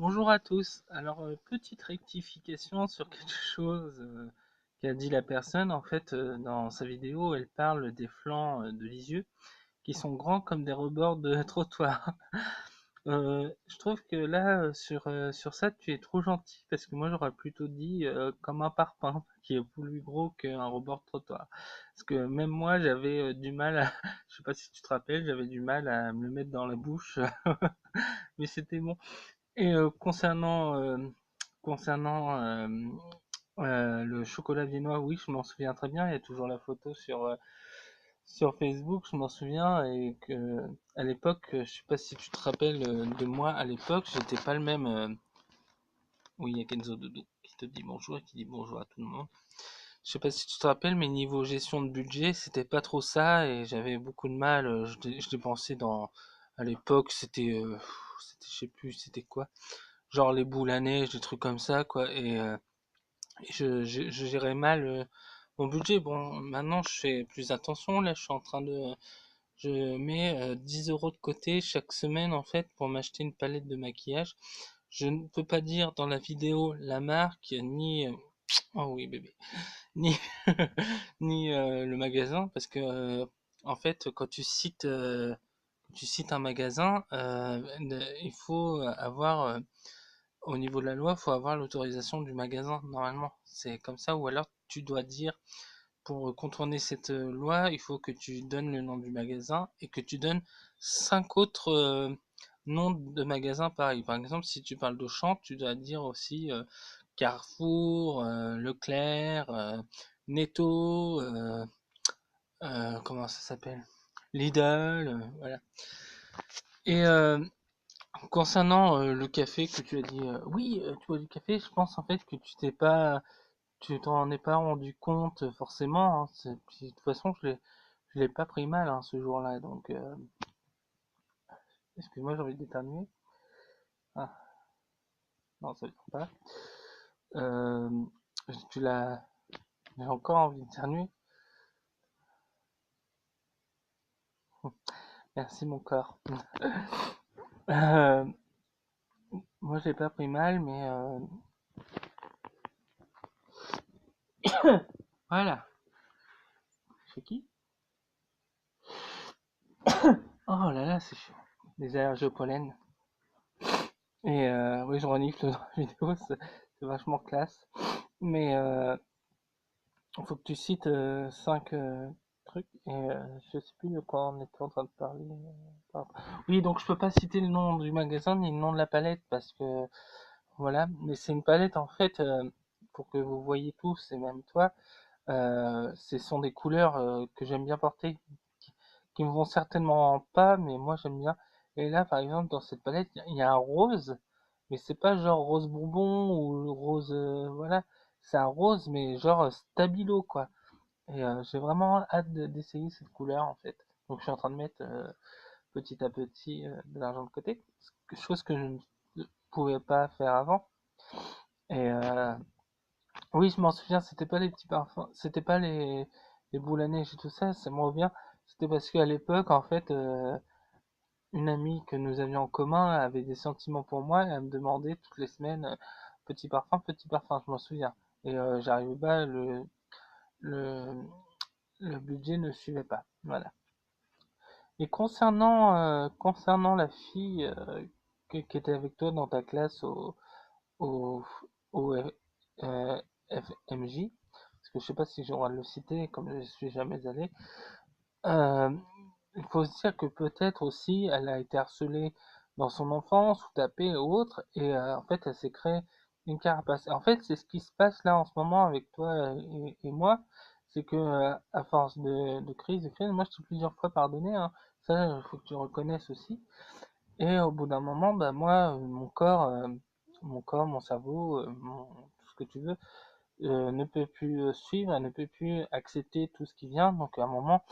Bonjour à tous. Alors, petite rectification sur quelque chose qu'a dit la personne. En fait, dans sa vidéo, elle parle des flancs de Lisieux qui sont grands comme des rebords de trottoir. Je trouve que là, sur ça, tu es trop gentil parce que moi, j'aurais plutôt dit comme un parpaing qui est plus gros qu'un rebord de trottoir. Parce que même moi, j'avais du mal à, je sais pas si tu te rappelles, j'avais du mal à me le mettre dans la bouche, mais c'était bon. Et concernant le chocolat viennois, oui, je m'en souviens très bien. Il y a toujours la photo sur Facebook, je m'en souviens. Et que à l'époque, je sais pas si tu te rappelles de moi à l'époque, j'étais pas le même. Oui, il y a Kenzo Doudou qui te dit bonjour et qui dit bonjour à tout le monde. Je sais pas si tu te rappelles, mais niveau gestion de budget, c'était pas trop ça et j'avais beaucoup de mal. Je dépensais à l'époque, je sais plus, c'était quoi, genre les boules à neige, des trucs comme ça, quoi. Et je gérais mal mon budget. Bon, maintenant je fais plus attention. Là, je mets 10 euros de côté chaque semaine en fait pour m'acheter une palette de maquillage. Je ne peux pas dire dans la vidéo la marque ni oh oui bébé ni ni le magasin parce que en fait quand tu cites un magasin, il faut avoir au niveau de la loi, il faut avoir l'autorisation du magasin, normalement. C'est comme ça, ou alors tu dois dire, pour contourner cette loi, il faut que tu donnes le nom du magasin et que tu donnes 5 autres noms de magasins pareils. Par exemple, si tu parles d'Auchan, tu dois dire aussi Carrefour, Leclerc, Netto, comment ça s'appelle? Lidl, voilà. Et concernant le café que tu as dit, oui, tu bois du café, je pense en fait que tu t'en es pas rendu compte forcément, hein, puis, de toute façon, je l'ai pas pris mal hein, ce jour-là, donc excuse-moi, j'ai envie d'éternuer. Ah, non, ça ne vient pas. Euh, tu l'as, j'ai encore envie d'éternuer. Merci mon corps. Euh, moi, j'ai pas pris mal, mais voilà. C'est qui? Oh là là, c'est chaud. Des allergies au pollen. Et oui, je renifle dans la vidéo, c'est vachement classe. Mais il faut que tu cites 5 trucs. Et je sais plus de quoi on était en train de parler. Oui, donc je peux pas citer le nom du magasin ni le nom de la palette parce que voilà. Mais c'est une palette en fait, pour que vous voyez tous et même toi. Ce sont des couleurs que j'aime bien porter, qui me vont certainement pas, mais moi j'aime bien. Et là, par exemple, dans cette palette, il y a un rose, mais c'est pas genre rose bonbon ou rose, voilà. C'est un rose, mais genre stabilo, quoi. Et j'ai vraiment hâte d'essayer cette couleur, en fait. Donc je suis en train de mettre petit à petit de l'argent de côté, chose que je ne pouvais pas faire avant. Et oui, je m'en souviens, c'était pas les petits parfums, c'était pas les boules à neige et tout ça, ça me revient. C'était parce qu'à l'époque, en fait, une amie que nous avions en commun avait des sentiments pour moi et elle me demandait toutes les semaines petit parfum, je m'en souviens. Et j'arrivais pas, le, le budget ne suivait pas. Voilà. Et concernant la fille qui était avec toi dans ta classe au, au FMJ, parce que je sais pas si j'ai le droit de le citer, comme je suis jamais allé, euh, il faut se dire que peut-être aussi elle a été harcelée dans son enfance ou tapée ou autre, et en fait elle s'est créée une carapace. En fait, c'est ce qui se passe là en ce moment avec toi et moi, c'est que à force de crise, moi je t'ai plusieurs fois pardonné, hein, ça il faut que tu reconnaisses aussi. Et au bout d'un moment, bah moi, mon corps, mon cerveau, tout ce que tu veux, ne peut plus suivre, ne peut plus accepter tout ce qui vient. Donc à un moment,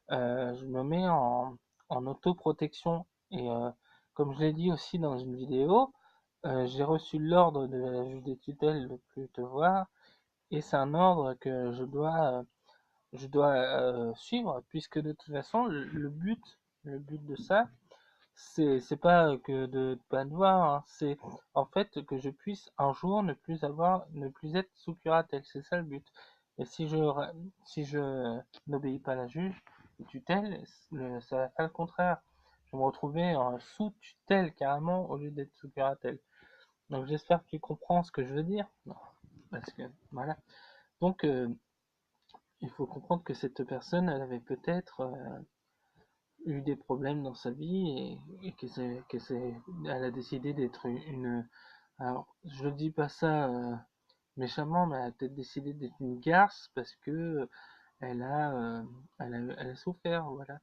je me mets en autoprotection. Et comme je l'ai dit aussi dans une vidéo, j'ai reçu l'ordre de la juge des tutelles de plus te voir. Et c'est un ordre que je dois suivre, puisque de toute façon, le but de ça, c'est pas que de pas te voir, hein, c'est en fait que je puisse un jour ne plus être sous curatelle, c'est ça le but. Et si je n'obéis pas à la juge, tutelle, ça va faire le contraire. Je vais me retrouver en sous tutelle carrément au lieu d'être sous curatelle. Donc j'espère que tu comprends ce que je veux dire. Non, parce que voilà. Donc il faut comprendre que cette personne, elle avait peut-être eu des problèmes dans sa vie et elle a décidé d'être une. Alors, je dis pas ça méchamment, mais elle a peut-être décidé d'être une garce parce que elle a, euh, elle a souffert, voilà.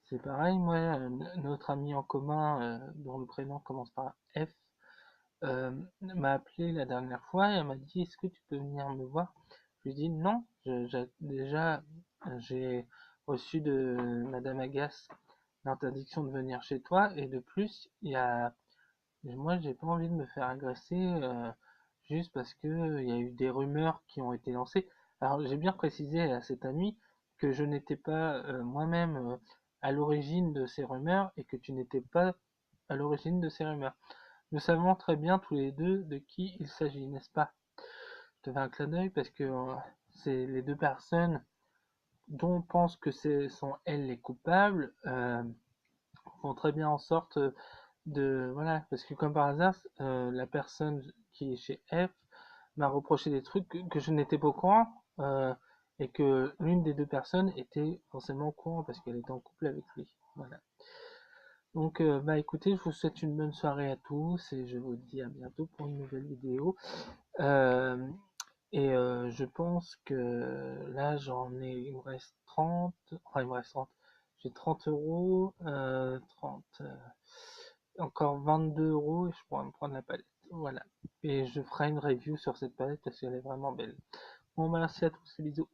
C'est pareil, moi, notre ami en commun, dont le prénom commence par F, m'a appelé la dernière fois et elle m'a dit est-ce que tu peux venir me voir? Je lui ai dit non, déjà j'ai reçu de Madame Agasse l'interdiction de venir chez toi et de plus moi j'ai pas envie de me faire agresser juste parce que il y a eu des rumeurs qui ont été lancées. Alors j'ai bien précisé à cet ami que je n'étais pas moi-même à l'origine de ces rumeurs et que tu n'étais pas à l'origine de ces rumeurs. Nous savons très bien tous les deux de qui il s'agit, n'est-ce pas? Je te fais un clin d'œil parce que c'est les deux personnes dont on pense que ce sont elles les coupables font très bien en sorte de voilà parce que comme par hasard la personne qui est chez F m'a reproché des trucs que je n'étais pas au courant et que l'une des deux personnes était forcément au courant parce qu'elle était en couple avec lui. Voilà. Donc, bah écoutez, je vous souhaite une bonne soirée à tous et je vous dis à bientôt pour une nouvelle vidéo. Euh, je pense que là, il me reste 30, enfin il me reste 30, j'ai 30 euros, 30, encore 22 euros et je pourrais me prendre la palette. Voilà. Et je ferai une review sur cette palette parce qu'elle est vraiment belle. Bon, bah, merci à tous, bisous.